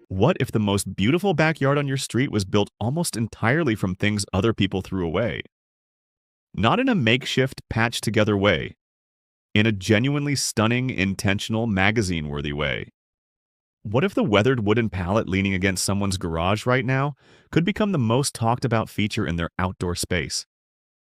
What if the most beautiful backyard on your street was built almost entirely from things other people threw away? Not in a makeshift, patched together way, in a genuinely stunning, intentional, magazine worthy way. What if the weathered wooden pallet leaning against someone's garage right now could become the most talked about feature in their outdoor space?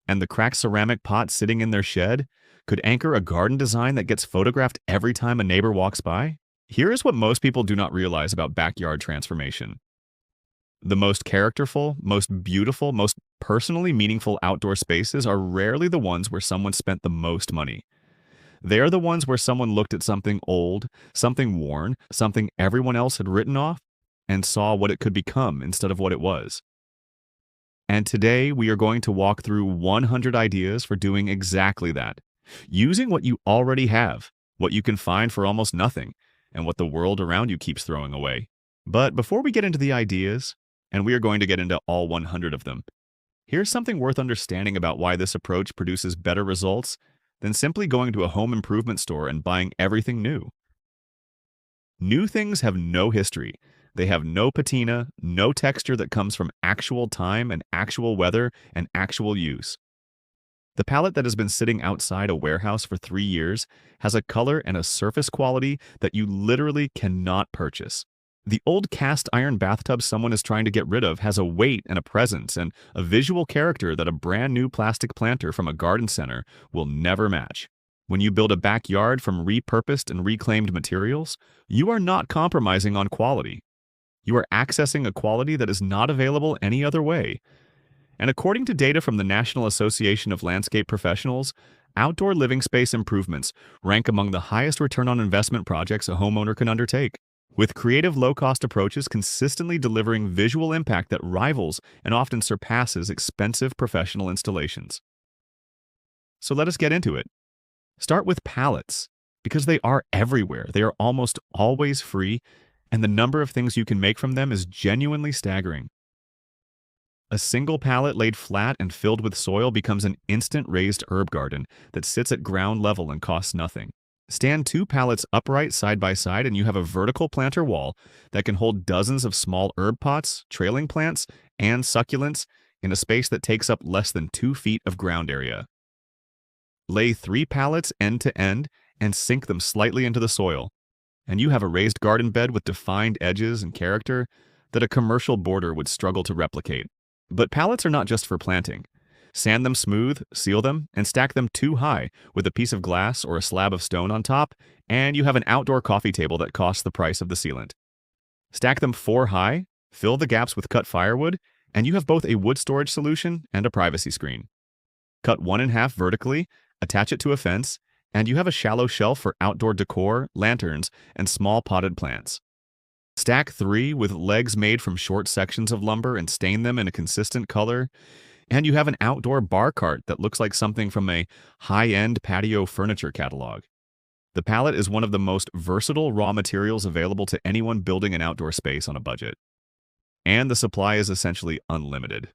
And the cracked ceramic pot sitting in their shed could anchor a garden design that gets photographed every time a neighbor walks by? Here is what most people do not realize about backyard transformation. The most characterful, most beautiful, most personally meaningful outdoor spaces are rarely the ones where someone spent the most money. They are the ones where someone looked at something old, something worn, something everyone else had written off, and saw what it could become instead of what it was. And today we are going to walk through 100 ideas for doing exactly that, using what you already have, what you can find for almost nothing, and what the world around you keeps throwing away. But before we get into the ideas, and we are going to get into all 100 of them, here's something worth understanding about why this approach produces better results than simply going to a home improvement store and buying everything new. New things have no history. They have no patina, no texture that comes from actual time and actual weather and actual use. The pallet that has been sitting outside a warehouse for 3 years has a color and a surface quality that you literally cannot purchase. The old cast iron bathtub someone is trying to get rid of has a weight and a presence and a visual character that a brand new plastic planter from a garden center will never match. When you build a backyard from repurposed and reclaimed materials, you are not compromising on quality. You are accessing a quality that is not available any other way. And according to data from the National Association of Landscape Professionals, outdoor living space improvements rank among the highest return on investment projects a homeowner can undertake, with creative low-cost approaches consistently delivering visual impact that rivals and often surpasses expensive professional installations. So let us get into it. Start with pallets, because they are everywhere. They are almost always free, and the number of things you can make from them is genuinely staggering. A single pallet laid flat and filled with soil becomes an instant raised herb garden that sits at ground level and costs nothing. Stand 2 pallets upright side by side and you have a vertical planter wall that can hold dozens of small herb pots, trailing plants, and succulents in a space that takes up less than 2 feet of ground area. Lay 3 pallets end to end and sink them slightly into the soil, and you have a raised garden bed with defined edges and character that a commercial border would struggle to replicate. But pallets are not just for planting. Sand them smooth, seal them, and stack them 2 high with a piece of glass or a slab of stone on top, and you have an outdoor coffee table that costs the price of the sealant. Stack them 4 high, fill the gaps with cut firewood, and you have both a wood storage solution and a privacy screen. Cut 1 in half vertically, attach it to a fence, and you have a shallow shelf for outdoor decor, lanterns, and small potted plants. Stack 3 with legs made from short sections of lumber and stain them in a consistent color, and you have an outdoor bar cart that looks like something from a high-end patio furniture catalog. The pallet is one of the most versatile raw materials available to anyone building an outdoor space on a budget. And the supply is essentially unlimited.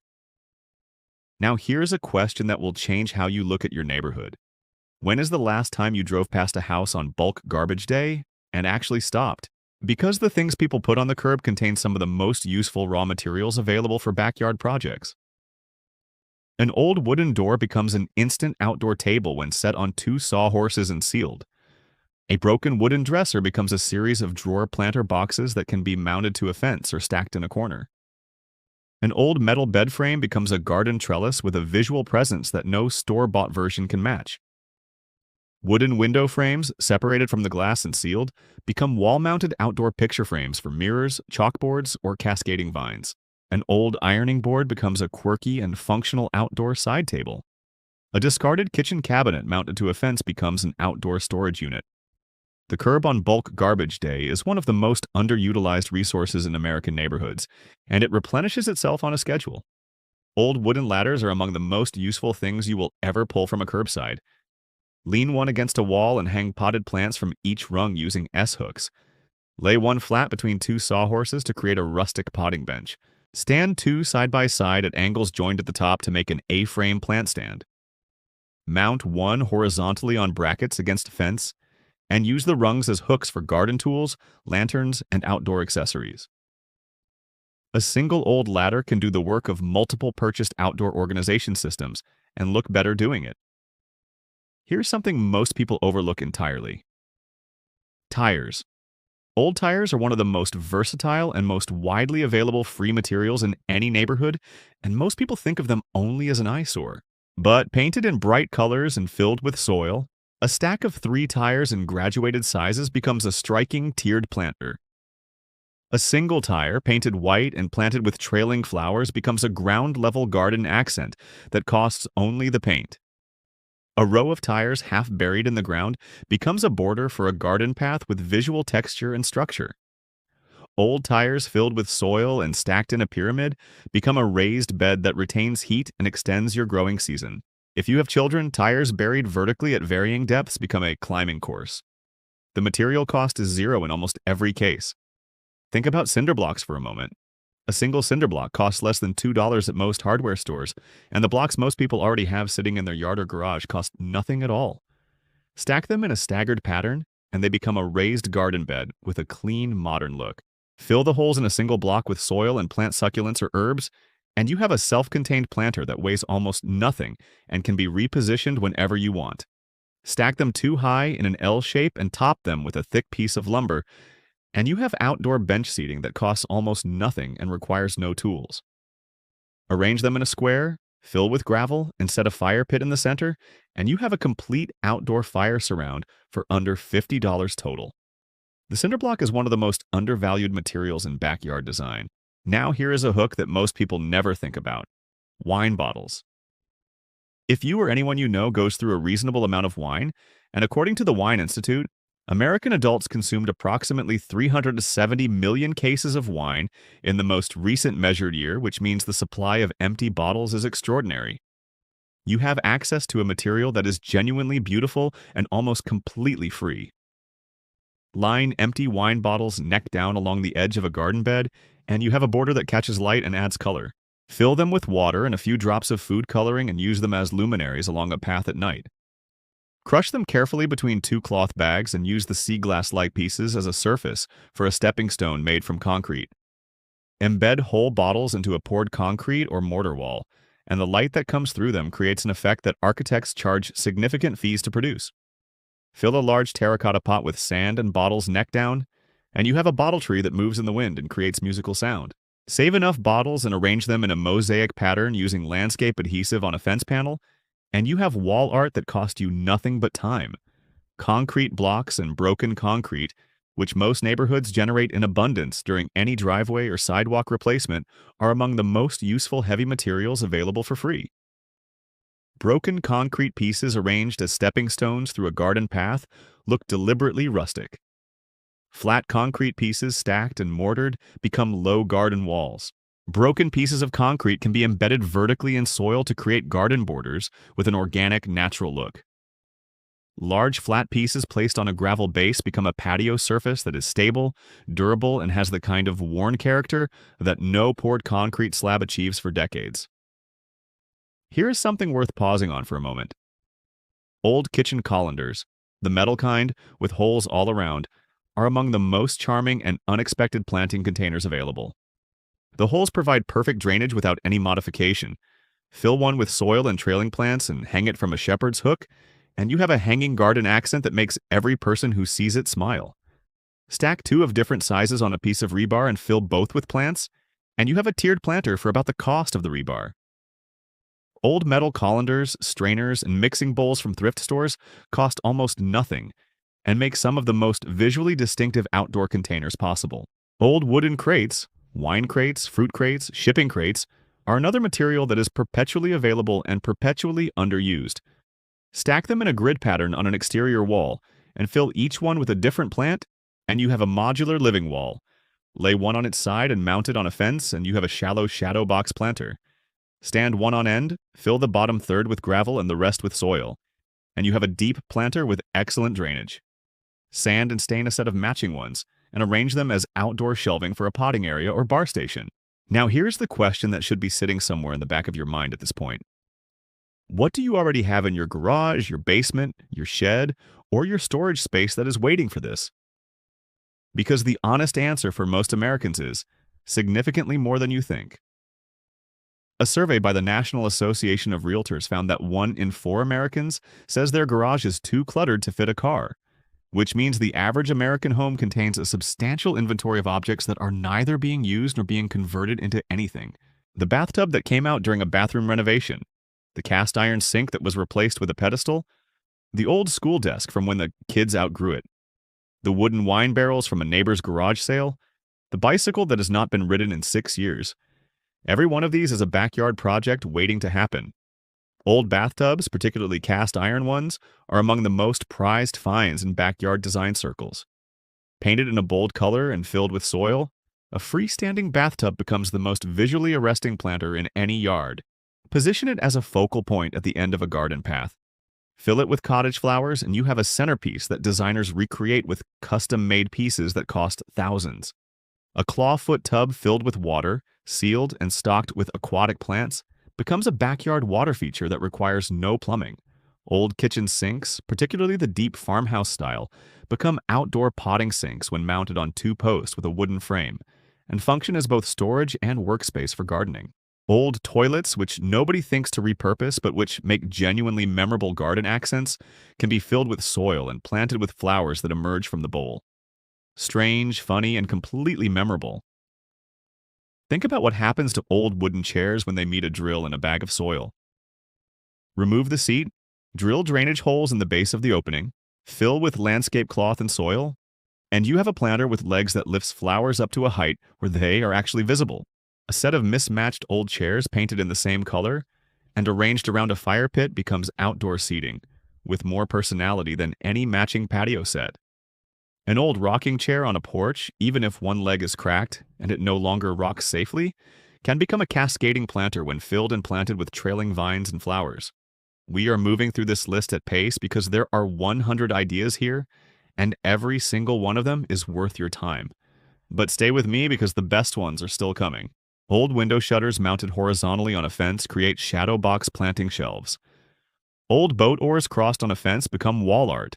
Now here's a question that will change how you look at your neighborhood. When is the last time you drove past a house on bulk garbage day and actually stopped? Because the things people put on the curb contain some of the most useful raw materials available for backyard projects. An old wooden door becomes an instant outdoor table when set on 2 sawhorses and sealed. A broken wooden dresser becomes a series of drawer planter boxes that can be mounted to a fence or stacked in a corner. An old metal bed frame becomes a garden trellis with a visual presence that no store-bought version can match. Wooden window frames, separated from the glass and sealed, become wall-mounted outdoor picture frames for mirrors, chalkboards, or cascading vines. An old ironing board becomes a quirky and functional outdoor side table. A discarded kitchen cabinet mounted to a fence becomes an outdoor storage unit. The curb on bulk garbage day is one of the most underutilized resources in American neighborhoods, and it replenishes itself on a schedule. Old wooden ladders are among the most useful things you will ever pull from a curbside. Lean one against a wall and hang potted plants from each rung using S-hooks. Lay one flat between 2 sawhorses to create a rustic potting bench. Stand 2 side by side at angles joined at the top to make an A-frame plant stand. Mount 1 horizontally on brackets against a fence, and use the rungs as hooks for garden tools, lanterns, and outdoor accessories. A single old ladder can do the work of multiple purchased outdoor organization systems and look better doing it. Here's something most people overlook entirely. Tires. Old tires are one of the most versatile and most widely available free materials in any neighborhood, and most people think of them only as an eyesore. But painted in bright colors and filled with soil, a stack of 3 tires in graduated sizes becomes a striking tiered planter. A single tire, painted white and planted with trailing flowers, becomes a ground-level garden accent that costs only the paint. A row of tires half buried in the ground becomes a border for a garden path with visual texture and structure. Old tires filled with soil and stacked in a pyramid become a raised bed that retains heat and extends your growing season. If you have children, tires buried vertically at varying depths become a climbing course. The material cost is zero in almost every case. Think about cinder blocks for a moment. A single cinder block costs less than $2 at most hardware stores, and the blocks most people already have sitting in their yard or garage cost nothing at all. Stack them in a staggered pattern, and they become a raised garden bed with a clean, modern look. Fill the holes in a single block with soil and plant succulents or herbs, and you have a self-contained planter that weighs almost nothing and can be repositioned whenever you want. Stack them too high in an L shape and top them with a thick piece of lumber, and you have outdoor bench seating that costs almost nothing and requires no tools. Arrange them in a square, fill with gravel, and set a fire pit in the center, and you have a complete outdoor fire surround for under $50 total. The cinder block is one of the most undervalued materials in backyard design. Now here is a hook that most people never think about: wine bottles. If you or anyone you know goes through a reasonable amount of wine, and according to the Wine Institute, American adults consumed approximately 370 million cases of wine in the most recent measured year, which means the supply of empty bottles is extraordinary. You have access to a material that is genuinely beautiful and almost completely free. Line empty wine bottles neck down along the edge of a garden bed, and you have a border that catches light and adds color. Fill them with water and a few drops of food coloring and use them as luminaries along a path at night. Crush them carefully between 2 cloth bags and use the sea glass-like pieces as a surface for a stepping stone made from concrete. Embed whole bottles into a poured concrete or mortar wall, and the light that comes through them creates an effect that architects charge significant fees to produce. Fill a large terracotta pot with sand and bottles neck down, and you have a bottle tree that moves in the wind and creates musical sound. Save enough bottles and arrange them in a mosaic pattern using landscape adhesive on a fence panel, and you have wall art that cost you nothing but time. Concrete blocks and broken concrete, which most neighborhoods generate in abundance during any driveway or sidewalk replacement, are among the most useful heavy materials available for free. Broken concrete pieces arranged as stepping stones through a garden path look deliberately rustic. Flat concrete pieces stacked and mortared become low garden walls. Broken pieces of concrete can be embedded vertically in soil to create garden borders with an organic, natural look. Large flat pieces placed on a gravel base become a patio surface that is stable, durable, and has the kind of worn character that no poured concrete slab achieves for decades. Here is something worth pausing on for a moment. Old kitchen colanders, the metal kind with holes all around, are among the most charming and unexpected planting containers available. The holes provide perfect drainage without any modification. Fill one with soil and trailing plants and hang it from a shepherd's hook, and you have a hanging garden accent that makes every person who sees it smile. Stack 2 of different sizes on a piece of rebar and fill both with plants, and you have a tiered planter for about the cost of the rebar. Old metal colanders, strainers, and mixing bowls from thrift stores cost almost nothing and make some of the most visually distinctive outdoor containers possible. Old wooden crates, wine crates, fruit crates, shipping crates, are another material that is perpetually available and perpetually underused. Stack them in a grid pattern on an exterior wall and fill each one with a different plant, and you have a modular living wall. Lay one on its side and mount it on a fence, and you have a shallow shadow box planter. Stand one on end, fill the bottom third with gravel and the rest with soil, and you have a deep planter with excellent drainage. Sand and stain a set of matching ones, and arrange them as outdoor shelving for a potting area or bar station. Now here's the question that should be sitting somewhere in the back of your mind at this point. What do you already have in your garage, your basement, your shed, or your storage space that is waiting for this? Because the honest answer for most Americans is, significantly more than you think. A survey by the National Association of Realtors found that 1 in 4 Americans says their garage is too cluttered to fit a car, which means the average American home contains a substantial inventory of objects that are neither being used nor being converted into anything. The bathtub that came out during a bathroom renovation, the cast iron sink that was replaced with a pedestal, the old school desk from when the kids outgrew it, the wooden wine barrels from a neighbor's garage sale, the bicycle that has not been ridden in 6 years. Every one of these is a backyard project waiting to happen. Old bathtubs, particularly cast iron ones, are among the most prized finds in backyard design circles. Painted in a bold color and filled with soil, a freestanding bathtub becomes the most visually arresting planter in any yard. Position it as a focal point at the end of a garden path. Fill it with cottage flowers, and you have a centerpiece that designers recreate with custom-made pieces that cost thousands. A clawfoot tub filled with water, sealed and stocked with aquatic plants, becomes a backyard water feature that requires no plumbing. Old kitchen sinks, particularly the deep farmhouse style, become outdoor potting sinks when mounted on 2 posts with a wooden frame, and function as both storage and workspace for gardening. Old toilets, which nobody thinks to repurpose but which make genuinely memorable garden accents, can be filled with soil and planted with flowers that emerge from the bowl. Strange, funny, and completely memorable. Think about what happens to old wooden chairs when they meet a drill in a bag of soil. Remove the seat, drill drainage holes in the base of the opening, fill with landscape cloth and soil, and you have a planter with legs that lifts flowers up to a height where they are actually visible. A set of mismatched old chairs painted in the same color and arranged around a fire pit becomes outdoor seating, with more personality than any matching patio set. An old rocking chair on a porch, even if one leg is cracked and it no longer rocks safely, can become a cascading planter when filled and planted with trailing vines and flowers. We are moving through this list at pace because there are 100 ideas here, and every single one of them is worth your time. But stay with me because the best ones are still coming. Old window shutters mounted horizontally on a fence create shadow box planting shelves. Old boat oars crossed on a fence become wall art.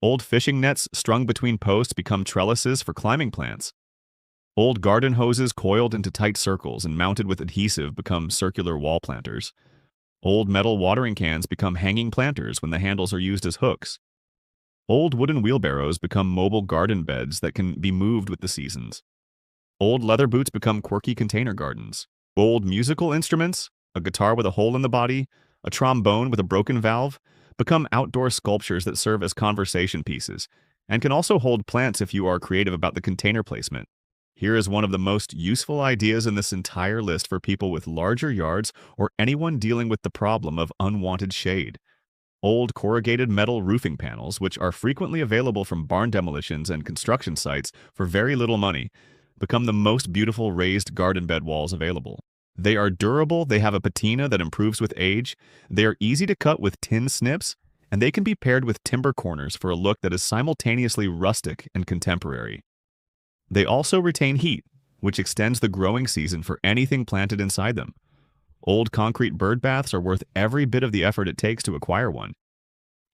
Old fishing nets strung between posts become trellises for climbing plants. Old garden hoses coiled into tight circles and mounted with adhesive become circular wall planters. Old metal watering cans become hanging planters when the handles are used as hooks. Old wooden wheelbarrows become mobile garden beds that can be moved with the seasons. Old leather boots become quirky container gardens. Old musical instruments, a guitar with a hole in the body, a trombone with a broken valve, become outdoor sculptures that serve as conversation pieces, and can also hold plants if you are creative about the container placement. Here is one of the most useful ideas in this entire list for people with larger yards or anyone dealing with the problem of unwanted shade. Old corrugated metal roofing panels, which are frequently available from barn demolitions and construction sites for very little money, become the most beautiful raised garden bed walls available. They are durable, they have a patina that improves with age, they are easy to cut with tin snips, and they can be paired with timber corners for a look that is simultaneously rustic and contemporary. They also retain heat, which extends the growing season for anything planted inside them. Old concrete bird baths are worth every bit of the effort it takes to acquire one.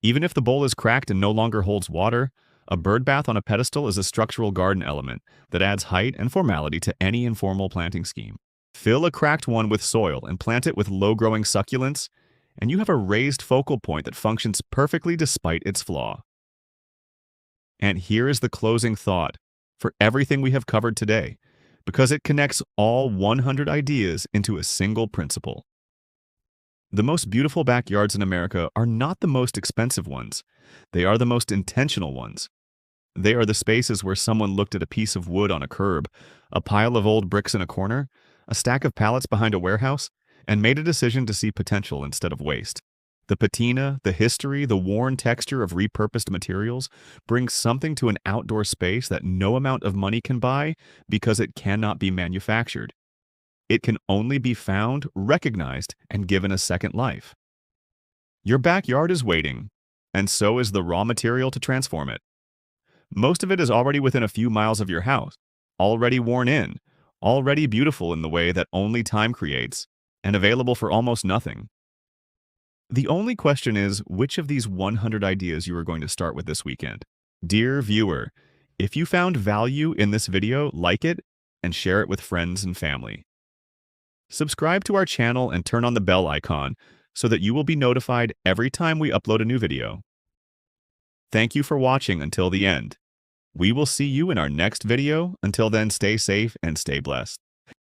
Even if the bowl is cracked and no longer holds water, a bird bath on a pedestal is a structural garden element that adds height and formality to any informal planting scheme. Fill a cracked one with soil and plant it with low-growing succulents, and you have a raised focal point that functions perfectly despite its flaw. And here is the closing thought for everything we have covered today, because it connects all 100 ideas into a single principle. The most beautiful backyards in America are not the most expensive ones. They are the most intentional ones. They are the spaces where someone looked at a piece of wood on a curb, a pile of old bricks in a corner, a stack of pallets behind a warehouse, and made a decision to see potential instead of waste. The patina, the history, the worn texture of repurposed materials brings something to an outdoor space that no amount of money can buy because it cannot be manufactured. It can only be found, recognized, and given a second life. Your backyard is waiting, and so is the raw material to transform it. Most of it is already within a few miles of your house, already worn in, already beautiful in the way that only time creates, and available for almost nothing. The only question is which of these 100 ideas you are going to start with this weekend. Dear viewer, if you found value in this video, like it and share it with friends and family. Subscribe to our channel and turn on the bell icon so that you will be notified every time we upload a new video. Thank you for watching until the end. We will see you in our next video. Until then, stay safe and stay blessed.